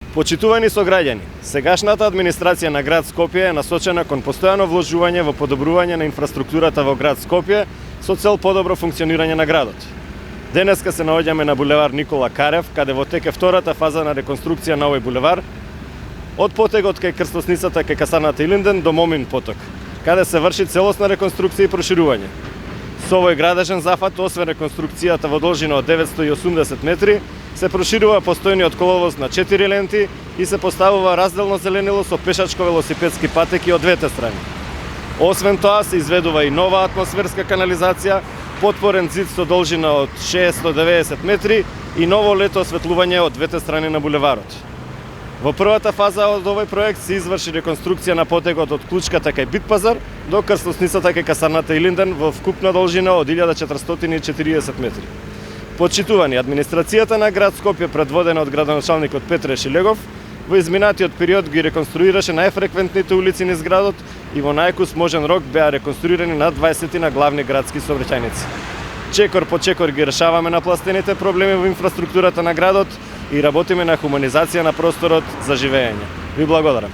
Почитувани сограѓани, сегашната администрација на град Скопје е насочена кон постојано вложување во подобрување на инфраструктурата во град Скопје со цел подобро функционирање на градот. Денеска се наоѓаме на булевар Никола Карев, каде во тек е втората фаза на реконструкција на овој булевар, од потегот кај крстосницата кај касарната Илинден до Момин поток, каде се врши целосна реконструкција и проширување. Со овој градежен зафат, освен реконструкцијата во должина од 980 метри, се проширува постојниот коловоз на 4 ленти и се поставува разделно зеленило со пешачко-велосипедски патеки од двете страни. Освен тоа, се изведува и нова атмосферска канализација, потпорен зид со должина од 690 метри и ново лето осветлување од двете страни на булеварот. Во првата фаза од овој проект се изврши реконструкција на потегот од Клучката кај Битпазар до крстосницата кај касарната Илинден во вкупна должина од 1440 метри. Почитувани, администрацијата на град Скопје, предводена од градоначалникот Петре Шилегов, во изминатиот период ги реконструираше најфреквентните улици низ градот и во најкусможен рок беа реконструирани над 20 на главни градски сообраќајници. Чекор по чекор ги решаваме напластените проблеми во инфраструктурата на градот и работиме на хуманизација на просторот за живење. Ви благодарам.